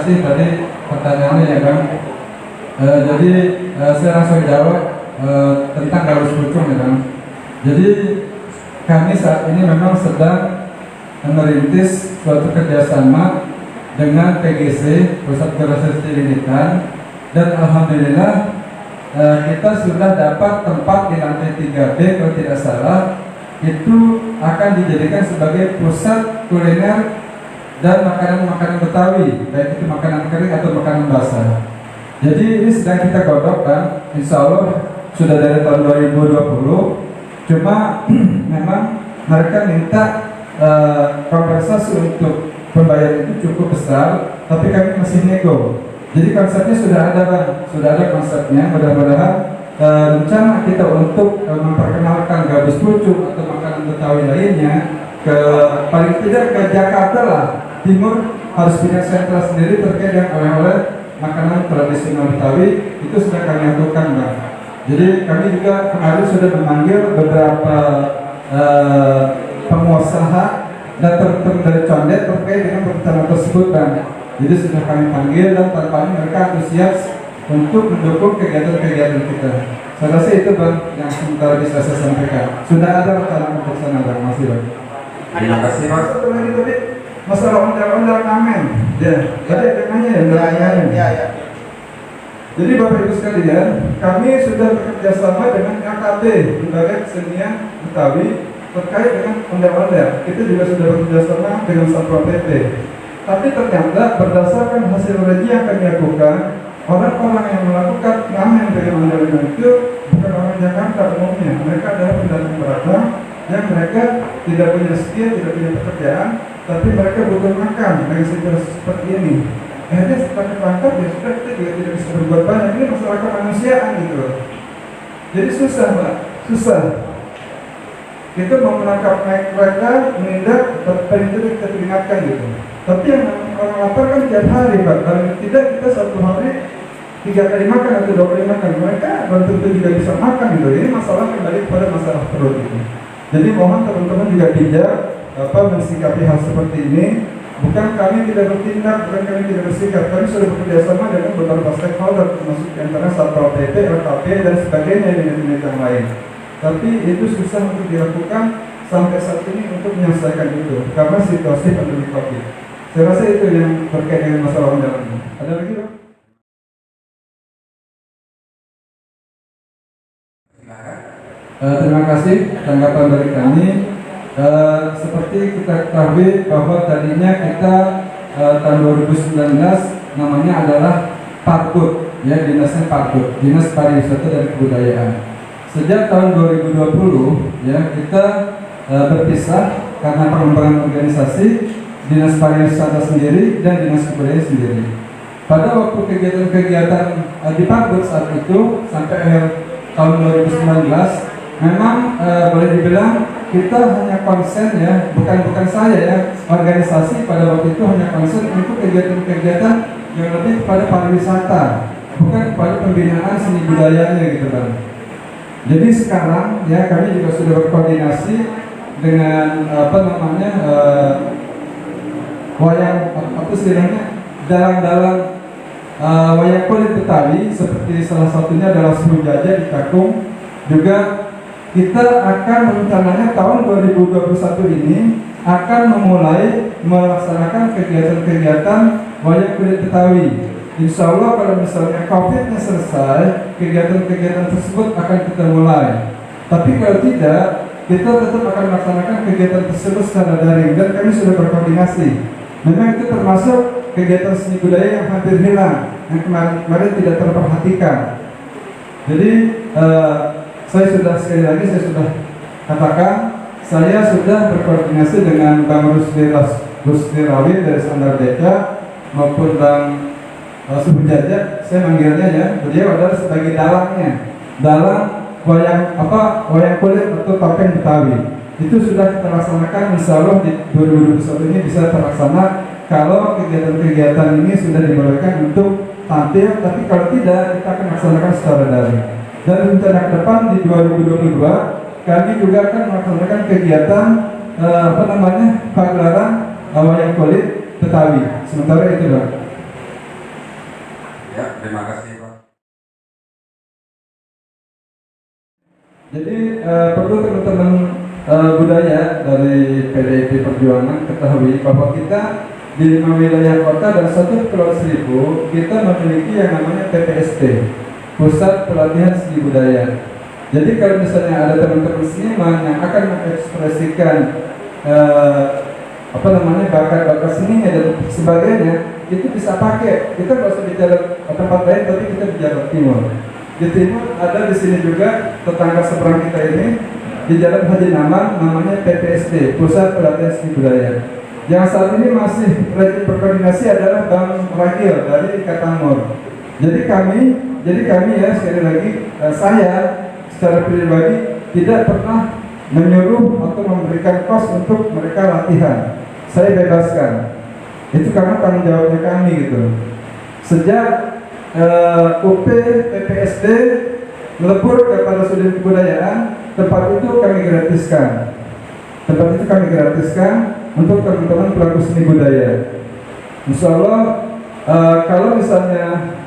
kasih tadi pertanyaannya ya Bang. Jadi saya langsung jawab tentang Gabus Pucung ya Bang. Jadi kami saat ini memang sedang merintis suatu kerjasama dengan PGC, Pusat Gerasi Pendidikan, dan alhamdulillah kita sudah dapat tempat di lantai 3B kalau tidak salah, itu akan dijadikan sebagai pusat kuliner dan makanan-makanan Betawi, baik itu makanan kering atau makanan basah. Jadi ini sedang kita godok kan, insya Allah sudah dari tahun 2020. Cuma memang mereka minta kompensasi untuk pembayaran itu cukup besar, tapi kami masih nego. Jadi konsepnya sudah ada Bang, sudah ada konsepnya. Mudah-mudahan rencana kita untuk memperkenalkan Gabus Pucung atau makanan Betawi lainnya ke paling tidak ke Jakarta lah, Timur harus punya sentra sendiri terkait dengan oleh-oleh makanan tradisional Betawi, itu sudah kami lakukan Bang. Jadi kami juga kemarin sudah memanggil beberapa pengusaha dan teman-teman dari Condet terkait dengan rencana tersebut Bang. Jadi sudah kami panggil dan tampaknya mereka antusias untuk mendukung kegiatan-kegiatan kita. Saya rasa itu Bang yang sementara bisa saya sampaikan. Sudah ada rencana untuk sana Bang, masih Bang. Terima kasih Mas. Satu lagi tadi masalah ondel-ondel ngamen. Ya, tadi temanya ya ondel-ondel. Ya. Jadi Bapak Ibu sekalian, kami sudah bekerja sama dengan KKB, Lembaga Kesenian Betawi, terkait dengan ondel-ondel. Kita juga sudah bekerja sama dengan Satpol PP. Tapi ternyata berdasarkan hasil uji yang kami lakukan, orang-orang yang melakukan ngamen dengan ondel-ondel itu bukan orang Jakarta umumnya. Mereka adalah pendatang beragam yang mereka tidak punya skill, tidak punya pekerjaan, tapi mereka butuh makan dengan situasi seperti ini. Akhirnya setelah ketangkap ya sudah, kita juga tidak bisa berbuat banyak. Ini masalah kemanusiaan gitu loh. Jadi susah Mbak, susah. Kita mau menangkap mereka, menindak, tapi itu kita peringatkan gitu. Tapi yang orang lapar kan tiap hari Pak. Kalau tidak kita satu hari 3 kali makan atau 2 kali makan. Mereka belum tentu juga bisa makan gitu. Ini masalah kembali kepada masalah perut itu. Jadi mohon teman-teman juga bijak mensikapi hal seperti ini. Bukan kami tidak bertindak, bukan kami tidak bersikap. Kami sudah bekerja sama dengan beberapa stakeholder, termasuk antara Satpol PP, LKP dan sebagainya dengan yang lain. Tapi itu susah untuk dilakukan sampai saat ini untuk menyelesaikan itu karena situasi pandemi COVID. Saya rasa itu yang terkait dengan masalah ondel-ondel. Ada lagi Bang? Terima kasih tanggapan dari kami. Seperti kita ketahui bahwa tadinya kita tahun 2019 namanya adalah Parkut, ya dinasnya Parkut, Dinas Pariwisata dan Kebudayaan. Sejak tahun 2020 ya kita berpisah karena pengembangan organisasi, Dinas Pariwisata sendiri dan Dinas Kebudayaan sendiri. Pada waktu kegiatan-kegiatan di Parkut saat itu sampai akhir tahun 2019 memang boleh dibilang kita hanya konsen ya, bukan saya ya, organisasi pada waktu itu hanya konsen untuk kegiatan-kegiatan yang lebih kepada pariwisata, bukan kepada pembinaan seni budayanya gitu Bang. Jadi sekarang ya kami juga sudah berkoordinasi dengan wayang dalang-dalang wayang kulit Betawi, seperti salah satunya adalah Semujaja di Cakung. Juga kita akan rencananya tahun 2021 ini akan memulai melaksanakan kegiatan-kegiatan wayang kulit Betawi. Insya Allah kalau misalnya COVID-nya selesai, kegiatan-kegiatan tersebut akan kita mulai. Tapi kalau tidak, kita tetap akan melaksanakan kegiatan tersebut secara daring dan kami sudah berkoordinasi. Memang itu termasuk kegiatan seni budaya yang hampir hilang, yang kemarin tidak terperhatikan. Jadi saya sudah sekali lagi saya sudah katakan, saya sudah berkoordinasi dengan Bang Rusdi Rawi dari Standar Deca maupun Bang Semujaja, saya manggilnya ya, beliau adalah sebagai dalangnya, dalang wayang kulit atau topeng Betawi. Itu sudah kita laksanakan, insya Allah di 2021 ini bisa terlaksana kalau kegiatan-kegiatan ini sudah dibolehkan untuk tampil. Tapi kalau tidak, kita akan laksanakan secara daring. Dan rencana ke depan di 2022 kami juga akan melaksanakan kegiatan pagelaran wayang kulit Betawi. Sementara itu Bang. Terima kasih Pak. Jadi perlu teman-teman budaya dari PDIP Perjuangan ketahui bahwa kita di 5 wilayah kota dan 1 Pulau Seribu kita memiliki yang namanya PPST, Pusat Pelatihan Seni Budaya. Jadi kalau misalnya ada teman-teman seniman yang akan mengekspresikan bakat-bakat seninya dan sebagainya, itu bisa pakai. Kita nggak usah bicara tempat lain, tapi kita bicara timur. Di timur ada di sini juga tetangga seberang kita ini di Jalan Haji Naman, namanya PPSD, Pusat Pelatihan Seni Budaya. Yang saat ini masih rajin berkoordinasi adalah Bang Ragil dari Katamor. Jadi kami ya sekali lagi saya secara pribadi tidak pernah menyuruh atau memberikan kos untuk mereka latihan. Saya bebaskan. Itu karena tanggung jawabnya kami gitu. Sejak UP PPSD melebur kepada sudin kebudayaan, tempat itu kami gratiskan. Untuk teman-teman pelaku seni budaya. Insya Allah kalau misalnya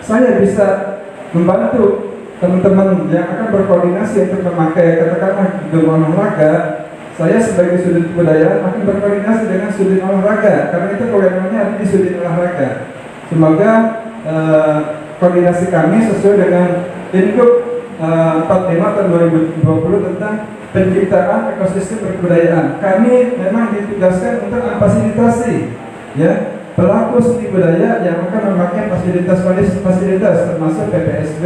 saya bisa membantu teman-teman yang akan berkoordinasi untuk memakai katakanlah gedung olahraga, saya sebagai sudin kebudayaan akan berkoordinasi dengan sudin olahraga karena itu kewenangannya ada di sudin olahraga. Semoga koordinasi kami sesuai dengan Induk 45 tahun 2020 tentang penciptaan ekosistem kebudayaan. Kami memang ditugaskan untuk memfasilitasi ya pelaku seni budaya yang akan memakai fasilitas termasuk PPSD,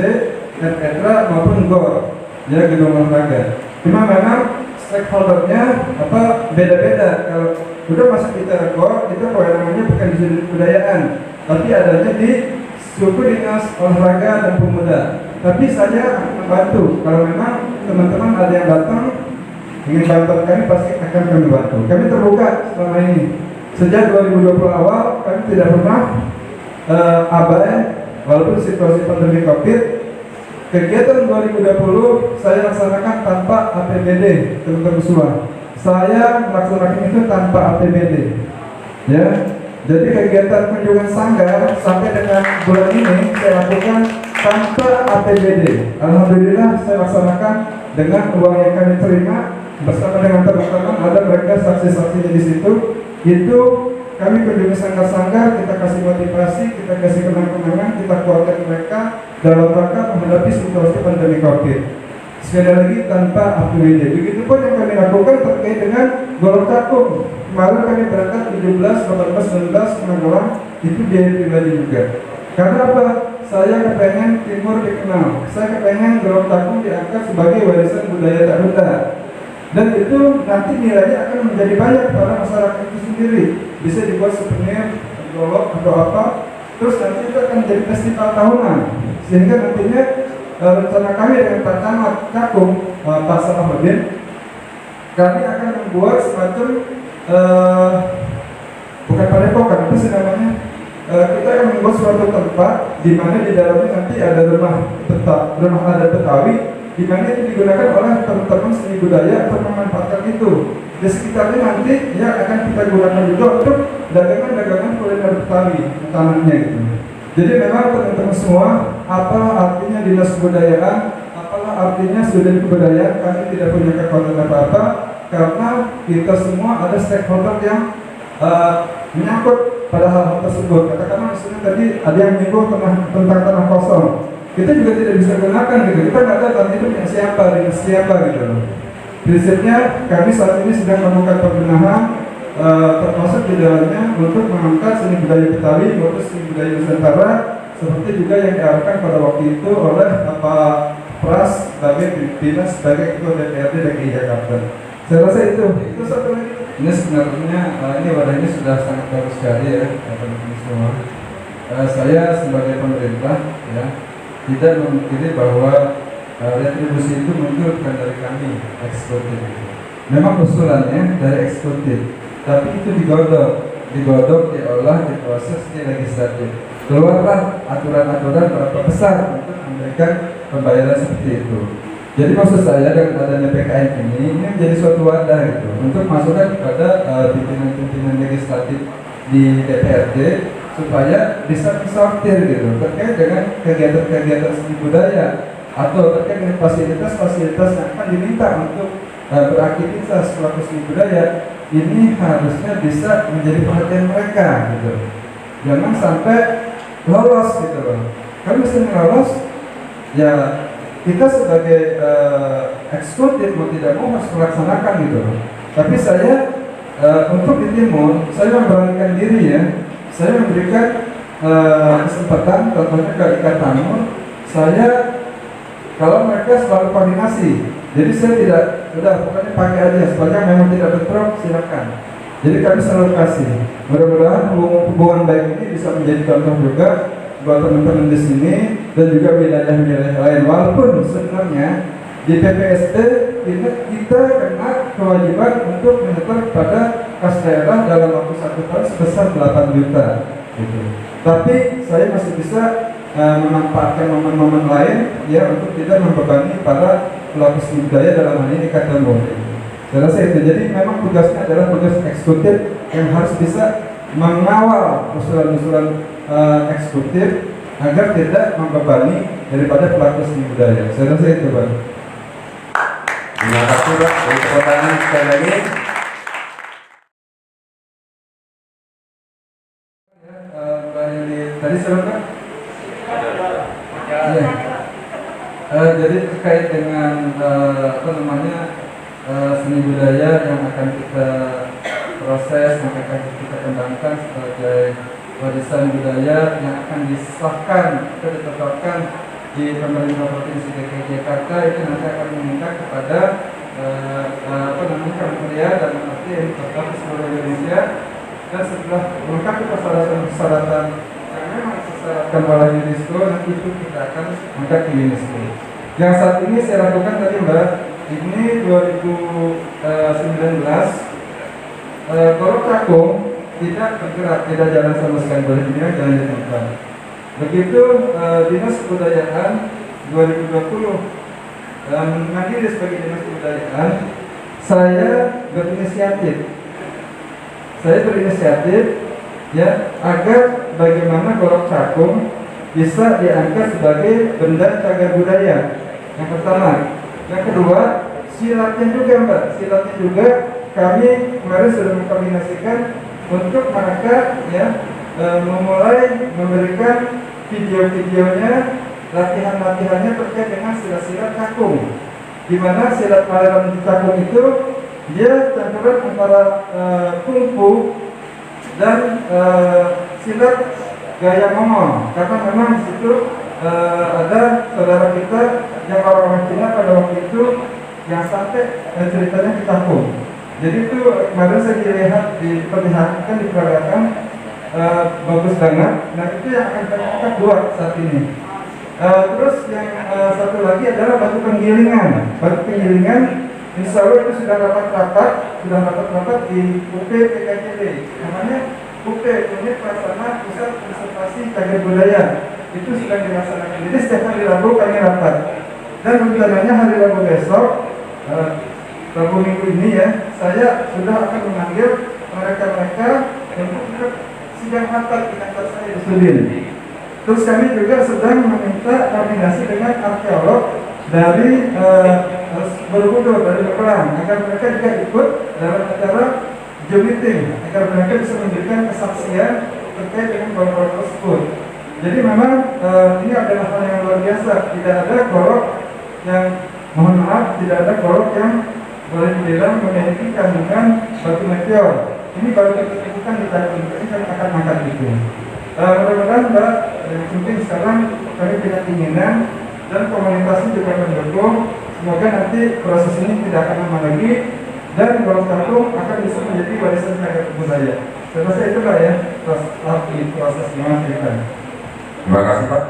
RPETRA maupun GOR ya gedung olahraga. Cuma memang stakeholdernya beda-beda. Kalau udah masuk bicara GOR itu kewenangannya bukan di sudin kebudayaan, tapi adanya di suku dinas olahraga dan pemuda. Tapi saya akan membantu. Kalau memang teman-teman ada yang datang ingin bantuan kami, pasti akan kami bantu. Kami terbuka selama ini. Sejak 2020 awal kami tidak pernah abai walaupun situasi pandemi COVID. Kegiatan 2020 saya laksanakan tanpa APBD, teman-teman semua. Saya melaksanakan itu tanpa APBD. Ya. Jadi kegiatan kunjungan sanggar sampai dengan bulan ini saya lakukan tanpa APBD. Alhamdulillah saya laksanakan dengan uang yang kami terima bersama dengan teman-teman, ada mereka saksi-saksinya di situ. Itu kami kunjungi sanggar-sanggar, kita kasih motivasi, kita kasih kenang-kenangan, kita kuatkan mereka dalam rangka menghadapi situasi pandemi COVID. Sekali lagi tanpa APBD. Begitupun yang kami lakukan terkait dengan Gorontalo. Kemarin kami berangkat 17, 18, 19 Magelang, itu biaya pribadi juga. Karena apa? Saya kepengen timur dikenal. Saya kepengen Gorontalo diangkat sebagai warisan budaya tak benda. Dan itu nanti nilainya akan menjadi banyak pada masyarakat itu sendiri. Bisa dibuat souvenir, golok atau apa. Terus nanti itu akan menjadi festival tahunan. Sehingga nantinya rencana kami dengan Pak Camat Cakung, Pak Salahuddin, kami akan membuat semacam bukan padepokan, itu sih namanya. Kita akan membuat suatu tempat di mana di dalamnya nanti ada rumah adat Betawi, di mana itu digunakan oleh teman-teman seni budaya untuk memanfaatkan itu. Di sekitarnya nanti ya akan kita gunakan juga untuk dagangan-dagangan kuliner Betawi tanahnya gitu. Jadi memang teman-teman semua, apa artinya dinas kebudayaan, apalah artinya student kebudayaan, kami tidak punya kekuatan apa-apa karena kita semua ada stakeholder yang menyangkut pada hal tersebut. Katakanlah misalnya tadi ada yang menyinggung tentang tanah kosong, kita juga tidak bisa gunakan gitu. Kita nggak tahu tanah itu punya siapa, dinas siapa gitu. Prinsipnya kami saat ini sedang melakukan pembenahan, termasuk di dalamnya untuk mengangkat seni budaya Betawi maupun seni budaya Nusantara, seperti juga yang diarahkan pada waktu itu oleh Pak Pras sebagai pimpinan sebagai ketua DPRD DKI Jakarta. Saya rasa itu satu lagi. Ini sebenarnya ini wadahnya sudah sangat bagus sekali ya teman-teman semua. Saya sebagai pemerintah ya tidak memikiri bahwa retribusi itu muncul bukan dari kami eksekutif. Memang usulannya dari eksekutif, tapi itu digodok, diolah, diproses di legislatif. Keluarlah aturan-aturan berapa besar untuk memberikan pembayaran seperti itu. Jadi maksud saya dengan adanya PKN ini menjadi suatu wadah gitu untuk masukan kepada pimpinan-pimpinan legislatif di DPRD supaya bisa disortir gitu terkait dengan kegiatan-kegiatan seni budaya atau terkait dengan fasilitas-fasilitas yang akan diminta untuk beraktivitas pelaku seni budaya. Ini harusnya bisa menjadi perhatian mereka gitu. Jangan sampai lolos gitu loh. Kalau misalnya lolos, ya kita sebagai eksekutif mau tidak mau harus melaksanakan gitu loh. Tapi saya untuk di Timur, saya memberanikan diri ya. Saya memberikan kesempatan, contohnya ke Ikatanur, saya kalau mereka selalu koordinasi. Jadi saya tidak, udah pokoknya pakai aja, sepanjang memang tidak bentrok silakan. Jadi kami selalu kasih. Mudah-mudahan hubungan baik ini bisa menjadi contoh juga buat teman-teman di sini dan juga wilayah-wilayah lain. Walaupun sebenarnya di PPST kita kena kewajiban untuk menyetor pada kas daerah dalam waktu 1 tahun sebesar 8 juta. Gitu. Tapi saya masih bisa memanfaatkan momen-momen lain ya untuk tidak membebani para pelaku seni budaya dalam hal ini Ikatanur. Saya rasa itu. Jadi memang tugasnya adalah tugas eksekutif yang harus bisa mengawal usulan-usulan eksekutif agar tidak membebani daripada pelaku seni budaya. Saya rasa itu, Pak. Terima kasih Pak. Untuk pertanyaan sekali lagi. Tadi silakan. Ya. Jadi terkait dengan seni budaya yang akan kita proses, yang akan kita kembangkan sebagai warisan budaya yang akan disahkan atau ditetapkan di pemerintah provinsi DKI Jakarta, itu nanti akan meminta kepada kementerian dan nanti yang tetap di seluruh Indonesia, dan setelah melengkapi persyaratan yang memang disyaratkan oleh UNESCO, nanti itu kita akan angkat ke UNESCO. Yang saat ini saya lakukan tadi Mbak, ini 2019 Gorok Cakung tidak bergerak, tidak jalan sama sekali, boleh dibilang jalan di tempat. Begitu Dinas Kebudayaan 2020 mandiri sebagai Dinas Kebudayaan, saya berinisiatif ya agar bagaimana Gorok Cakung bisa diangkat sebagai benda cagar budaya. Yang pertama, yang kedua, silatnya juga Mbak, silatnya juga kami kemarin sudah mengkoordinasikan untuk mereka ya memulai memberikan video-videonya, latihan-latihannya terkait dengan silat-silat cakung. Di mana silat aliran di cakung itu dia campuran antara kungfu dan silat gaya ngomong, karena memang di situ ada saudara kita yang orang-orang Cina pada waktu itu yang sampai ceritanya di cakung. Jadi itu kemarin saya dilihat, diperlihatkan, diperagakan bagus banget. Nah itu yang akan kami angkat 2 saat ini. Terus yang satu lagi adalah batu penggilingan. Batu penggilingan, insya Allah itu sudah rapat-rapat di UP PKJB. Namanya UP, Unit Pelaksana Pusat Konservasi Cagar Budaya. Itu sudah dilaksanakan. Jadi setiap hari Rabu kami rapat. Dan rencananya hari Rabu besok, Rabu minggu ini ya, saya sudah akan memanggil mereka-mereka untuk sidang harta di kantor saya di Sudin. Terus kami juga sedang meminta koordinasi dengan arkeolog dari Borobudur, dari Leperang, agar mereka juga ikut dalam acara Zoom meeting, agar mereka bisa memberikan kesaksian terkait dengan gorok tersebut. Jadi memang ini adalah hal yang luar biasa. Tidak ada gorok yang, mohon maaf, tidak ada gorok yang boleh dibilang memiliki kandungan batu meteor. Ini baru ditemukan di Taiwan, ini kami akan makan itu. Mudah-mudahan Mbak, mungkin sekarang kami punya keinginan dan komunikasi juga mendukung. Semoga nanti proses ini tidak akan lama lagi dan Gorok Cakung akan bisa menjadi warisan cagar budaya. Saya rasa itulah ya proses. Terima kasih Pak.